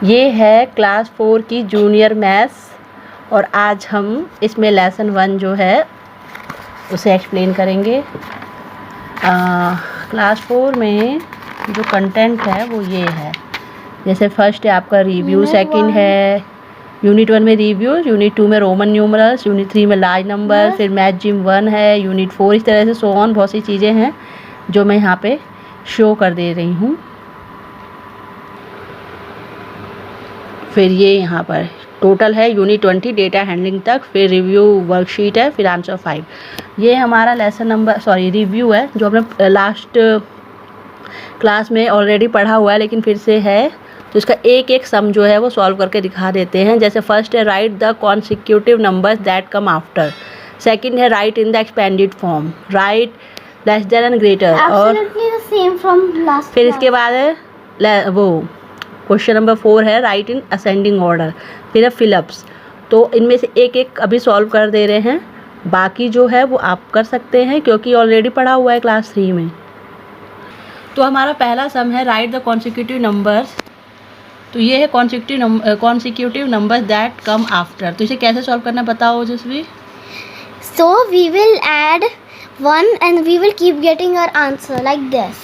ये है क्लास 4 की जूनियर मैथ्स और आज हम इसमें लेसन 1 जो है उसे एक्सप्लेन करेंगे। क्लास 4 में जो कंटेंट है वो ये है, जैसे फर्स्ट है आपका रिव्यू, सेकंड है यूनिट 1 में रिव्यू, यूनिट 2 में रोमन न्यूमरल्स, यूनिट 3 में लार्ज नंबर, फिर मैथ जिम 1 है, यूनिट 4 इस तरह से सो ऑन बहुत सी चीज़ें हैं जो मैं यहाँ पे शो कर दे रही हूँ। फिर ये यहाँ पर टोटल है यूनिट 20 डेटा हैंडलिंग तक, फिर रिव्यू वर्कशीट है, फिर आंसर 5। ये हमारा लेसन नंबर रिव्यू है जो हमने लास्ट क्लास में ऑलरेडी पढ़ा हुआ है लेकिन फिर से है, तो इसका एक एक सम जो है वो सॉल्व करके दिखा देते हैं। जैसे फर्स्ट है right the consecutive numbers that come after, second है right in the expanded form, right less than and greater, और फिर इसके बाद है वो क्वेश्चन नंबर 4 है राइट इन असेंडिंग ऑर्डर, फिर है फिलअप्स। तो इनमें से एक एक अभी सॉल्व कर दे रहे हैं, बाकी जो है वो आप कर सकते हैं क्योंकि ऑलरेडी पढ़ा हुआ है क्लास 3 में। तो हमारा पहला सम है राइट द कॉन्सिक्यूटिव नंबर्स, तो ये है consecutive numbers that come after. तो इसे कैसे सॉल्व करना बताओ ओजस्वी। So we will add 1 and we will keep getting our answer like this.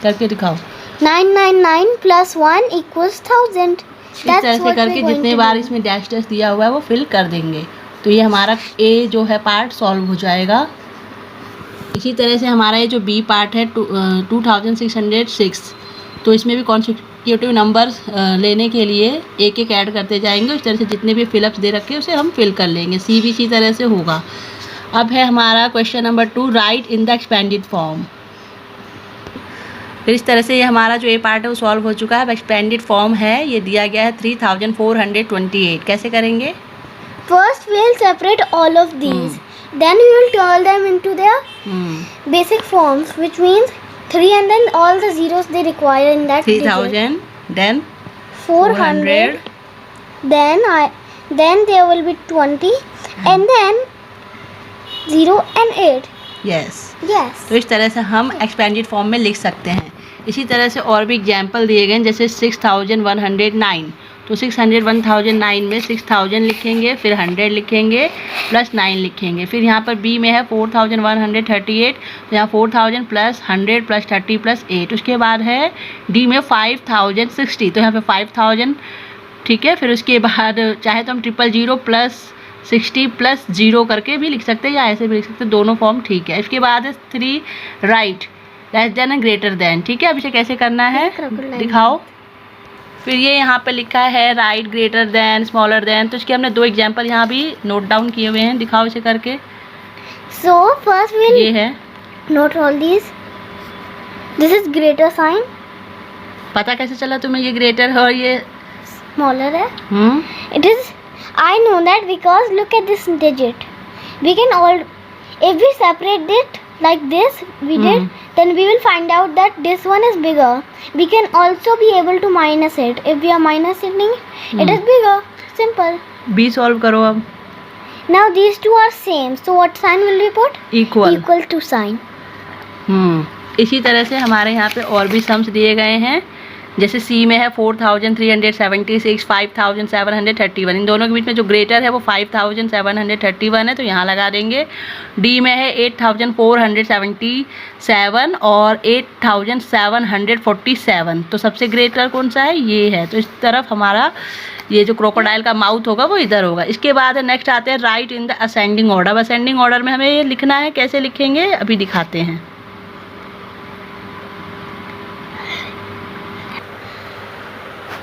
करके दिखाओ। 999 plus 1 equals 1000. इस तरह से करके जितने बार इसमें डैश डैश दिया हुआ है वो फिल कर देंगे, तो ये हमारा ए जो है पार्ट सॉल्व हो जाएगा। इसी तरह से हमारा ये जो बी पार्ट है 2606, तो इसमें भी कॉन्सिक्यूटिव नंबर्स लेने के लिए एक एक ऐड करते जाएंगे। इस तरह से जितने भी फिलअप्स दे रखे हैं उसे हम फिल कर लेंगे। सी भी इसी तरह से होगा। अब है हमारा question number 2 right in the expanded form. फिर इस तरह से ये हमारा जो ए पार्ट है वो सॉल्व हो चुका है। अब एक्सपेंडेड फॉर्म है, ये दिया गया है 3428। कैसे करेंगे? First we will separate all of these. Then we will turn them into their basic forms, which means 3 and then all the zeros they require in that 3000, then 400, then there will be 20 and then 0 and 8. yes. Yes. तो इस तरह से हम expanded form में लिख सकते हैं। इसी तरह से और भी एग्जाम्पल दिए गए हैं, जैसे 6109, तो 601009 में 6000 लिखेंगे, फिर 100 लिखेंगे, प्लस 9 लिखेंगे। फिर यहाँ पर बी में है 4138, तो यहाँ 4000 प्लस 100 प्लस 30 प्लस 8। उसके बाद है डी में 5060, तो यहाँ पे 5000, ठीक है। फिर उसके बाद चाहे तो हम 000 प्लस 60 प्लस 0 करके भी लिख सकते हैं या ऐसे भी लिख सकते हैं, दोनों फॉर्म ठीक है। इसके बाद है 3 right less than and greater than, ठीक है। अब इसे कैसे करना है दिखाओ। फिर ये यहाँ पे लिखा है right greater than smaller than, तो इसके हमने 2 एग्जांपल यहाँ भी नोट डाउन किए हुए हैं, दिखाओ इसे करके। So first we'll ये है, note all these. This is greater sign. पता कैसे चला तुम्हें ये ग्रेटर है और ये Smaller है? It is. I know that because look at this digit. We can all, if we separate it like this, we did, then we will find out that this one is bigger. We can also be able to minus it. If we are minusing it is bigger. Simple. B solve करो अब। Now these two are same. So what sign will we put? Equal. Equal to sign. इसी तरह से हमारे यहाँ पे और भी सम्स दिए गए हैं, जैसे सी में है 4376, 5731, इन दोनों के बीच में जो ग्रेटर है वो 5731 है, तो यहाँ लगा देंगे। डी में है 8477 और 8747, तो सबसे ग्रेटर कौन सा है? ये है। तो इस तरफ हमारा ये जो क्रोकोडाइल का माउथ होगा वो इधर होगा। इसके बाद है नेक्स्ट आते हैं right in the ascending order. अब असेंडिंग ऑर्डर में हमें ये लिखना है, कैसे लिखेंगे अभी दिखाते हैं।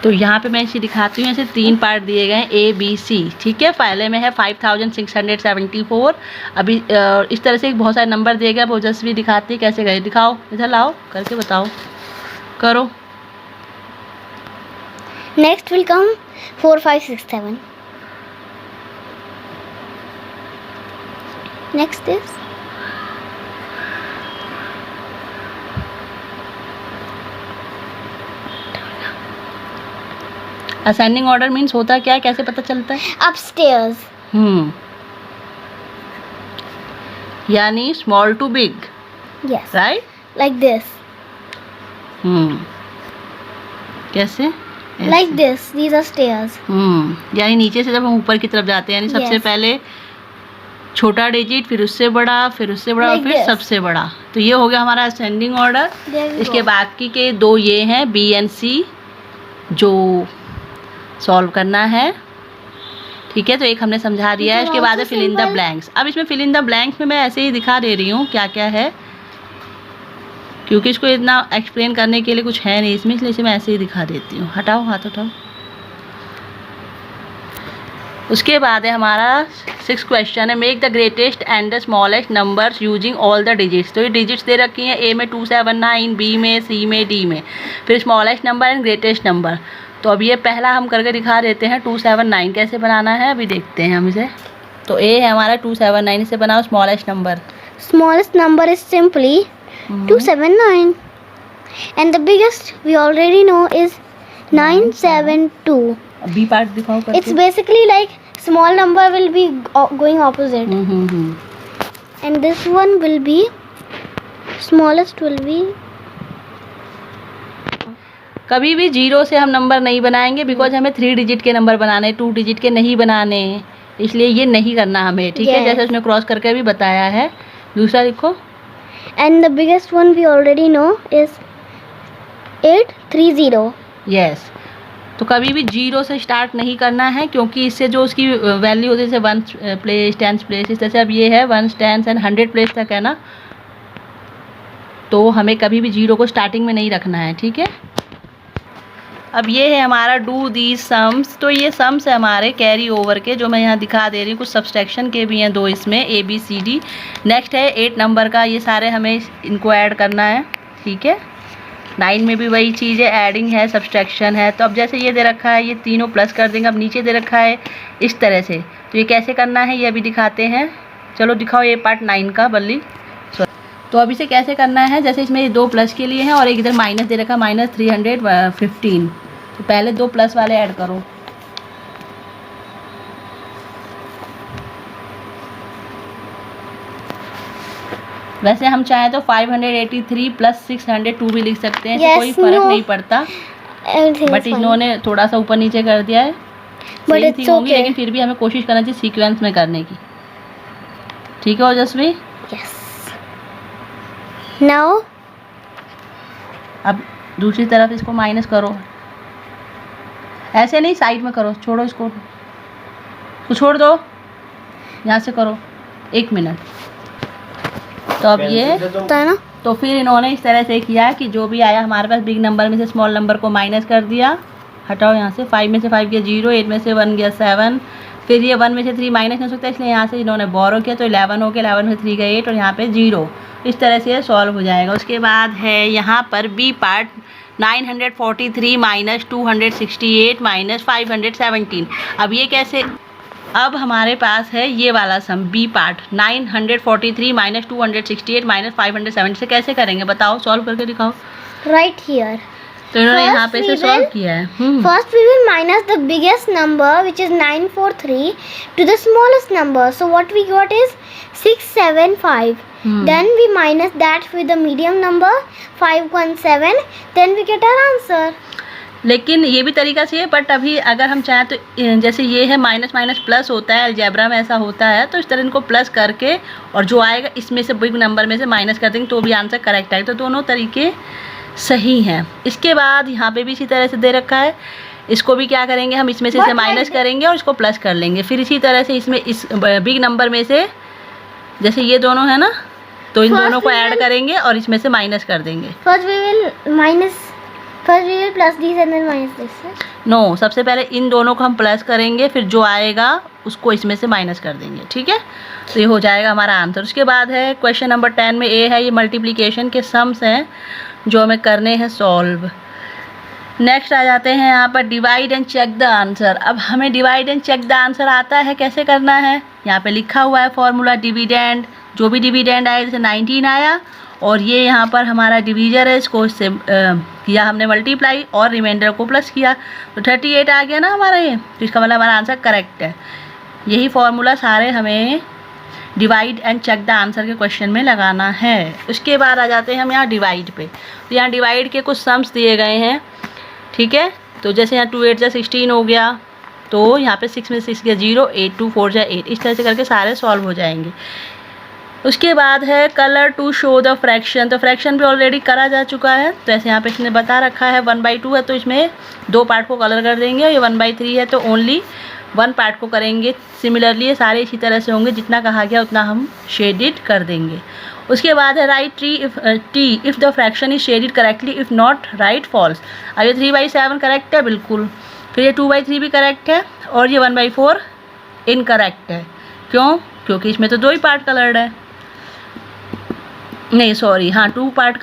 तो यहाँ पे मैं इसे दिखाती हूँ। ऐसे 3 पार्ट दिए गए हैं ए बी सी, ठीक है। पहले में है 5674। अभी इस तरह से बहुत सारे नंबर दिए गए, वो जस्ट भी दिखाती है कैसे गए। दिखाओ, इधर लाओ करके बताओ, करो। Next will come 4 5 6 7. Next is ascending order means होता क्या है, कैसे पता चलता है? upstairs. यानी small to big, Yes. Right? Like this. कैसे? Like this. These are stairs. यानी नीचे से जब हम ऊपर की तरफ जाते हैं, यानी सबसे Yes. पहले छोटा डिजिट, फिर उससे बड़ा, फिर उससे बड़ा, और Like फिर this. सबसे बड़ा। तो ये हो गया हमारा असेंडिंग ऑर्डर। There we इसके go. बाकी के दो ये हैं बी एंड सी जो सॉल्व करना है। ठीक है, तो एक हमने समझा दिया है। These are इसके बाद है also fill in the simple. Blanks. अब इसमें फिल इन द ब्लैंक्स में मैं ऐसे ही दिखा दे रही हूँ क्या क्या है, क्योंकि इसको इतना एक्सप्लेन करने के लिए कुछ है नहीं इसमें, इसलिए इसे मैं ऐसे ही दिखा देती हूँ। हटाओ, हाथ उठाओ। उसके बाद है हमारा 6 क्वेश्चन है, make the greatest and the smallest numbers using all the digits. तो ये डिजिट्स दे रखी हैं, ए में 279, बी में, सी में, डी में, फिर smallest number and greatest number. तो अब ये पहला हम करके दिखा देते हैं 279 कैसे बनाना है, अभी देखते हैं हम इसे। तो ए है हमारा 279, इसे बनाओ smallest number. Smallest number is simply 279. And the biggest we already know is 972. B part दिखाओ करके। It's basically like small number will be going opposite. And this one will be, smallest will be, कभी भी 0 से हम number नहीं बनाएंगे, because हमें 3 digit के नंबर बनाने, 2 डिजिट के नहीं बनाने, इसलिए ये नहीं करना हमें। ठीक है, Yes. जैसे उसने क्रॉस करके भी बताया है। दूसरा लिखो। and the biggest one we already know is 830. Yes, तो कभी भी 0 से स्टार्ट नहीं करना है, क्योंकि इससे जो उसकी वैल्यू होती है, जैसे 1 प्लेस, 10 प्लेस, इस तरह से। अब ये है 1 10 एंड 100 प्लेस तक है ना, तो हमें कभी भी 0 को स्टार्टिंग में नहीं रखना है। ठीक है, अब ये है हमारा डू दीज सम्स। तो ये सम्स है हमारे कैरी ओवर के, जो मैं यहाँ दिखा दे रही हूँ। कुछ सब्सट्रैक्शन के भी हैं 2 इसमें, A B C D. Next है 8 नंबर का, ये सारे हमें इनको ऐड करना है। ठीक है, 9 में भी वही चीज़ है, एडिंग है, सब्सट्रैक्शन है। तो अब जैसे ये दे रखा है, ये तीनों प्लस कर देंगे। अब नीचे दे रखा है इस तरह से, तो ये कैसे करना है ये अभी दिखाते हैं। चलो दिखाओ ये पार्ट 9 का बल्ली। तो अब इसे कैसे करना है, जैसे इसमें 2 प्लस के लिए हैं और एक इधर माइनस दे रखा, -315। तो पहले 2 प्लस वाले ऐड करो। वैसे हम चाहें तो 583 + 602 भी लिख सकते हैं, Yes, कोई फर्क no. नहीं पड़ता। Everything but is fine. इन्होंने थोड़ा सा ऊपर नीचे कर दिया है, But सेम it's थिंग होंगी, okay. लेकिन फिर भी हमें कोशिश करना चाहिए सीक्वेंस में करने की। ठीक है ओजस्वी। Yes. Now अब दूसरी तरफ इसको माइनस करो, ऐसे नहीं, साइड में करो, छोड़ो इसको, छोड़ दो, यहाँ से करो, 1 मिनट। तो अब ये होता है ना, तो फिर इन्होंने इस तरह से किया कि जो भी आया हमारे पास बिग नंबर में से स्मॉल नंबर को माइनस कर दिया। हटाओ यहाँ से, 5 में से 5 गया 0, 8 में से 1 गया 7, फिर ये 1 में से 3 माइनस नहीं हो सकता, इसलिए यहाँ से इन्होंने बोरो किया, तो 11 हो गया, 11 में से 3 गया 8 और यहाँ पे 0। इस तरह से ये सॉल्व हो जाएगा। उसके बाद है यहाँ पर बी पार्ट, 943 - 268 - 517। अब ये कैसे, अब हमारे पास है ये वाला सम बी पार्ट, 943 - 268 - 570 से कैसे करेंगे बताओ, सॉल्व करके दिखाओ। right here. तो इन्होंने First यहाँ पे we से सॉल्व will- किया है। First we will minus the biggest number, which is 943, to the smallest number. So what we got is 675. Then we minus that with the medium number 517. Then we get our answer. लेकिन ये भी तरीका सही है, but अभी अगर हम चाहें तो जैसे ये है माइनस माइनस प्लस होता है, अलजेब्रा में ऐसा होता है, तो इस तरह इनको प्लस करके और जो आएगा इसमें से बिग नंबर में से माइनस कर देंगे तो भी आंसर करेक्ट आएगा। तो दोनों तरीके सही हैं। इसके बाद यहाँ पे भी इसी तरह से दे रखा है, इसको भी क्या करेंगे हम, इसमें से इसे माइनस करेंगे और इसको प्लस कर लेंगे। फिर इसी तरह से इसमें इस बिग नंबर में से जैसे ये दोनों है ना, तो इन दोनों को ऐड करेंगे और इसमें से माइनस कर देंगे। First we will plus these and then minus this. No, सबसे पहले इन दोनों को हम प्लस करेंगे, फिर जो आएगा उसको इसमें से माइनस कर देंगे। ठीक है, तो ये हो जाएगा हमारा आंसर। उसके बाद है क्वेश्चन नंबर 10 में ए है, ये मल्टीप्लिकेशन के सम्स हैं जो हमें करने हैं सॉल्व। नेक्स्ट आ जाते हैं यहाँ पर divide and check the answer. अब हमें divide and check the answer आता है, कैसे करना है, यहाँ पे लिखा हुआ है फॉर्मूला डिविडेंड, जो भी डिविडेंड आया, जैसे 19 आया और ये यहाँ पर हमारा डिवीजर है, इसको इससे किया हमने मल्टीप्लाई और रिमाइंडर को प्लस किया, तो 38 आ गया ना हमारा ये, तो इसका मतलब हमारा आंसर करेक्ट है। यही फॉर्मूला सारे हमें divide and check the answer के क्वेश्चन में लगाना है। उसके बाद आ जाते हैं हम यहाँ डिवाइड पे। तो यहाँ डिवाइड के कुछ सम्स दिए गए हैं, ठीक है, तो जैसे यहाँ 2 8 जा 16 हो गया, तो यहाँ पे 6 में 6 गया 0, 8 2 4 जा 8, इस तरह से करके सारे सॉल्व हो जाएंगे। उसके बाद है colour to show the fraction. तो फ्रैक्शन भी ऑलरेडी करा जा चुका है, तो ऐसे यहाँ पे इसने बता रखा है 1/2 है तो इसमें 2 पार्ट को कलर कर देंगे, ये 1/3 है तो ओनली 1 पार्ट को करेंगे। सिमिलरली ये सारे इसी तरह से होंगे, जितना कहा गया उतना हम शेडिड कर देंगे। उसके बाद है write T if the fraction is shaded correctly, if not write false. अब ये 3/7 करेक्ट है बिल्कुल, फिर ये 2/3 भी करेक्ट है, और ये 1/4 इनकरेक्ट है। क्यों? क्योंकि इसमें तो 2 ही पार्ट कलर्ड है, नहीं सॉरी, हाँ 2 पार्ट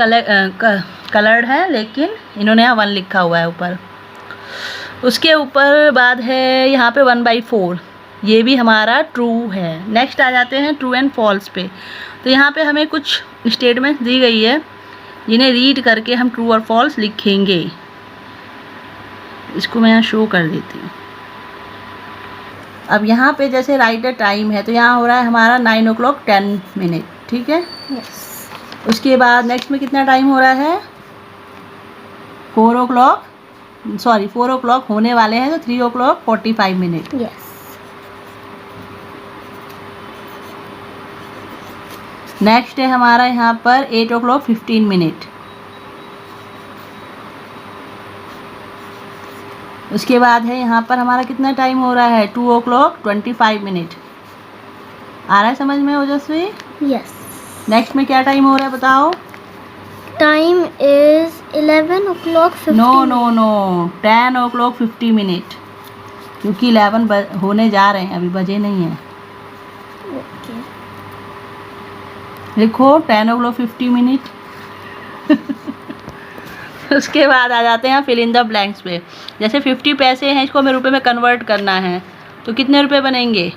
कलर्ड है, लेकिन इन्होंने यहाँ 1 लिखा हुआ है ऊपर। उसके ऊपर बाद है यहाँ पे 1/4, ये भी हमारा ट्रू है। नेक्स्ट आ जाते हैं ट्रू एंड फॉल्स पे। तो यहाँ पे हमें कुछ स्टेटमेंट दी गई है, जिन्हें रीड करके हम ट्रू और फॉल्स लिखेंगे। इसको मैं यहाँ शो कर देती हूँ। अब यहाँ पे जैसे राइट द टाइम है, तो यहाँ हो रहा है हमारा 9:10, ठीक है। Yes. उसके बाद नेक्स्ट में कितना टाइम हो रहा है, 4 o'clock होने वाले हैं, तो 3:45। Yes. नेक्स्ट है हमारा यहाँ पर 8:15। उसके बाद है यहाँ पर हमारा कितना टाइम हो रहा है, 2:25। आ रहा है समझ में ओजस्वी? Yes. नेक्स्ट में क्या टाइम हो रहा है बताओ? Time is 11:50. नो 10:50, क्योंकि 11 होने जा रहे हैं, अभी बजे नहीं हैं। Okay. लिखो 10:50। उसके बाद आ जाते हैं फिल इन द ब्लैंक्स पे। जैसे 50 पैसे हैं, इसको हमें रुपए में कन्वर्ट करना है, तो कितने रुपए बनेंगे?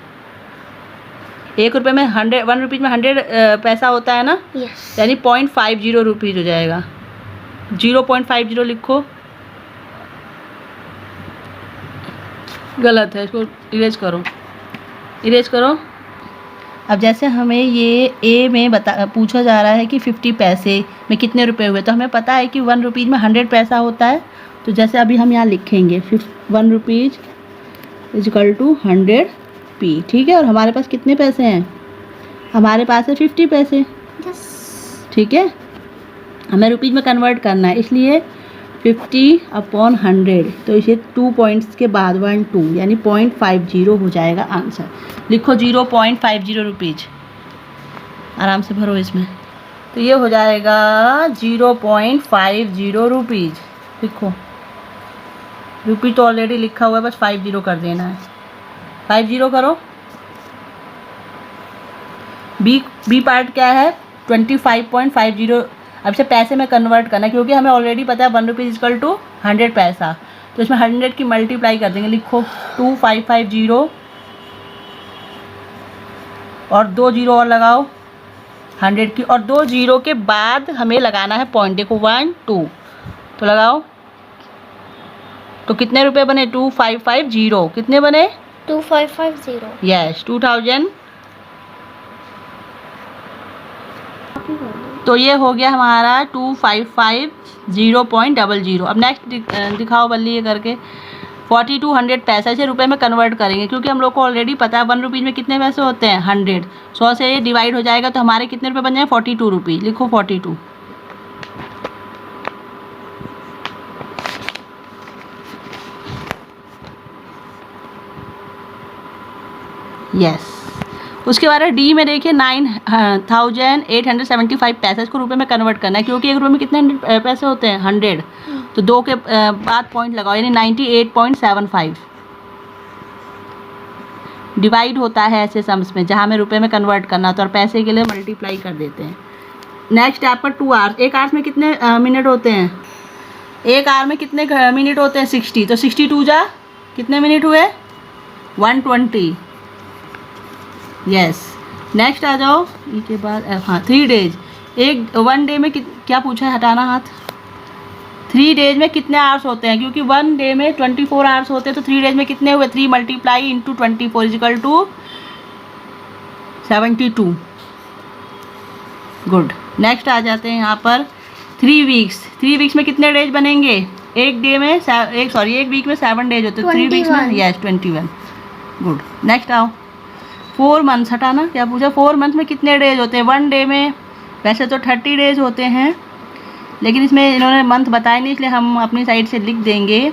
1 रुपये में 1 रुपीज़ में 100 पैसा होता है ना, Yes. यानी 0.50 रुपीज़ हो जाएगा। 0.50 लिखो, गलत है, इसको इरेज करो। अब जैसे हमें ये ए में पूछा जा रहा है कि 50 पैसे में कितने रुपए हुए, तो हमें पता है कि 1 रुपीज़ में 100 पैसा होता है। तो जैसे अभी हम यहाँ लिखेंगे 1 रुपीज़ = 100p, ठीक है। और हमारे पास कितने पैसे हैं? हमारे पास है 50 पैसे, Yes. ठीक है। हमें रुपीज़ में कन्वर्ट करना है, इसलिए 50/100, तो इसे 2 पॉइंट्स के बाद 1 2 यानी 0.50 हो जाएगा आंसर। लिखो 0.50 रुपीज़, आराम से भरो इसमें। तो ये हो जाएगा 0.50 रुपीज़। लिखो, रुपी तो ऑलरेडी लिखा हुआ है, बस 50 कर देना है। 50 करो। बी पार्ट क्या है? 25.50। अब से पैसे में कन्वर्ट करना, क्योंकि हमें ऑलरेडी पता है 1 रुपीज़ = 100 पैसा, तो इसमें 100 की मल्टीप्लाई कर देंगे। लिखो 2550 और 2 0 और लगाओ 100 की, और 2 0 के बाद हमें लगाना है पॉइंट। देखो 1 2, तो लगाओ। तो कितने रुपए बने? 2550। कितने बने? 2550. यस, 2000। तो ये हो गया हमारा 2550.00। अब नेक्स्ट दिखाओ बल्ली ये करके। 4200 पैसा, इसे रुपए में कन्वर्ट करेंगे, क्योंकि हम लोग को ऑलरेडी पता है 1 रुपीज़ में कितने पैसे होते हैं? 100। 100 से ये डिवाइड हो जाएगा, तो हमारे कितने रुपए बन जाए? 42 रुपीज़। लिखो 42। यस। उसके बाद डी में देखिए 9875 पैसा, इसको रुपए में कन्वर्ट करना है, क्योंकि 1 रुपये में कितने पैसे होते हैं? 100। तो 2 के बाद पॉइंट लगाओ, यानी 98.75 डिवाइड होता है ऐसे सम्स में, जहाँ हमें रुपए में कन्वर्ट करना होता है, और पैसे के लिए मल्टीप्लाई कर देते हैं। नेक्स्ट है आपका 2 आवर्स। 1 आवर्स में कितने मिनट होते हैं? 1 आवर में कितने मिनट होते हैं? 60। तो 62 जा कितने मिनट हुए? 120। यस। नेक्स्ट आ जाओ, इसके बाद हाँ 3 डेज। 1 डे में क्या पूछा है? हटाना हाथ। 3 डेज में कितने आवर्स होते हैं? क्योंकि 1 डे में 24 आवर्स होते हैं, तो 3 डेज में कितने हुए? 3 × 24 = 72। गुड। नेक्स्ट आ जाते हैं यहाँ पर 3 वीक्स। 3 वीक्स में कितने डेज बनेंगे? एक वीक में 7 डेज होते हैं, 3 वीक्स में 21. यस 21. गुड. नेक्स्ट आओ. 4 मंथ्स हटाना, क्या पूछा? 4 मंथ में कितने डेज होते हैं? 1 डे में वैसे तो 30 डेज होते हैं, लेकिन इसमें इन्होंने मंथ बताया नहीं, इसलिए हम अपनी साइड से लिख देंगे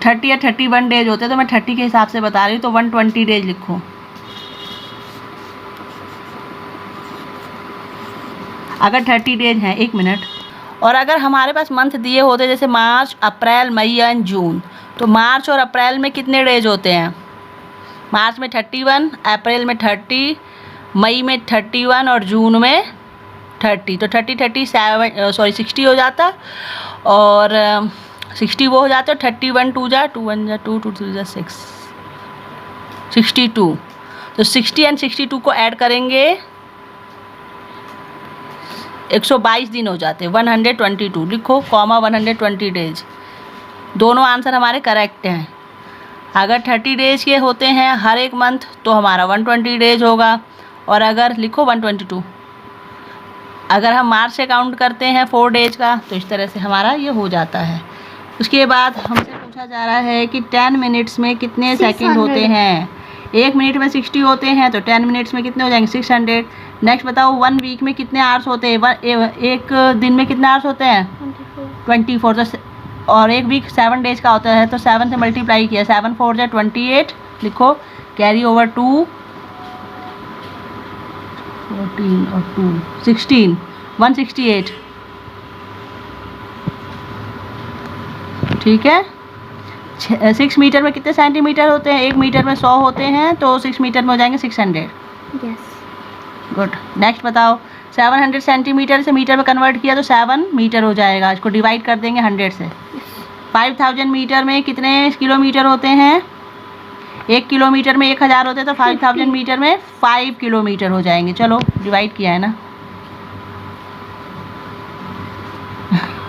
30 या 31 डेज होते हैं, तो मैं 30 के हिसाब से बता रही हूँ, तो 120 डेज लिखो. अगर 30 डेज हैं, 1 मिनट. और अगर हमारे पास मंथ दिए होते जैसे मार्च, अप्रैल, मई एंड जून, तो मार्च और अप्रैल में कितने डेज होते हैं? मार्च में 31, अप्रैल में 30, मई में 31 और जून में 30. तो 60 हो जाता, और 60 वो हो जाता है. 31 2 जा 2 1 जा 2 2 3 जा 6 62. तो 60 एंड 62 को ऐड करेंगे, 122 दिन हो जाते हैं. 122 लिखो, कॉमा 120 डेज. दोनों आंसर हमारे करेक्ट हैं. अगर 30 डेज के होते हैं हर एक मंथ, तो हमारा 120 डेज होगा. और अगर लिखो 122, अगर हम मार्च से काउंट करते हैं 4 डेज का, तो इस तरह से हमारा ये हो जाता है. उसके बाद हमसे पूछा जा रहा है कि 10 मिनट्स में कितने सेकंड होते हैं? 1 मिनट में 60 होते हैं, तो 10 मिनट्स में कितने हो जाएंगे? 600. नेक्स्ट बताओ, 1 वीक में कितने आवर्स होते हैं? एक दिन में कितने आवर्स होते हैं? 24. तो और एक वीक 7 डेज का होता है, तो 7 से मल्टीप्लाई किया, 7 4 जा 28 लिखो, कैरी ओवर 2 14 और 2 16 168. ठीक है. 6 मीटर में कितने सेंटीमीटर होते हैं? 1 मीटर में 100 होते हैं, तो 6 मीटर में हो जाएंगे 600. Yes. गुड. नेक्स्ट बताओ, 700 सेंटीमीटर से मीटर में कन्वर्ट किया तो 7 मीटर हो जाएगा. इसको डिवाइड कर देंगे 100 से. 5000 मीटर में कितने किलोमीटर होते हैं? 1 किलोमीटर में 1000 होते हैं, तो 5000 मीटर में 5 किलोमीटर हो जाएंगे. चलो डिवाइड किया है ना,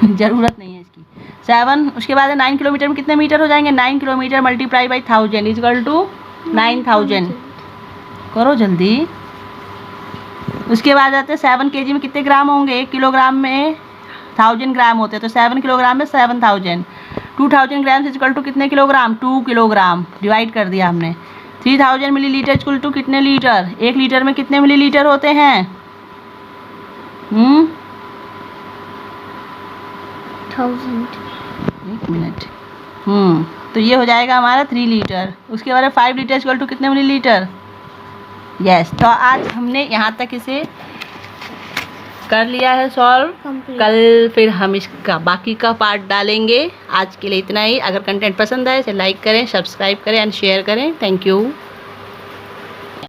ज़रूरत नहीं है इसकी. 7. उसके बाद 9 किलोमीटर में कितने मीटर हो जाएंगे? 9 kilometre multiply by 1000 equal to 9000. करो जल्दी. उसके बाद आते हैं 7 kg में कितने ग्राम होंगे? 1 किलोग्राम में 1000 ग्राम होते हैं, तो 7 किलोग्राम में 7000. 2000 ग्राम से इक्वल टू कितने किलोग्राम? 2 किलोग्राम. डिवाइड कर दिया हमने. 3000 मिलीलीटर इक्वल टू कितने लीटर? 1 लीटर में कितने मिलीलीटर होते हैं? 1000. 1 मिनट. तो ये हो जाएगा हमारा 3 लीटर. उसके बाद 5 लीटर इक्वल टू कितने मिलीलीटर? यस. तो आज हमने यहाँ तक इसे कर लिया है सॉल्व. Complete. कल फिर हम इसका बाकी का पार्ट डालेंगे. आज के लिए इतना ही. अगर कंटेंट पसंद आए इसे लाइक करें, सब्सक्राइब करें एंड शेयर करें. Thank you.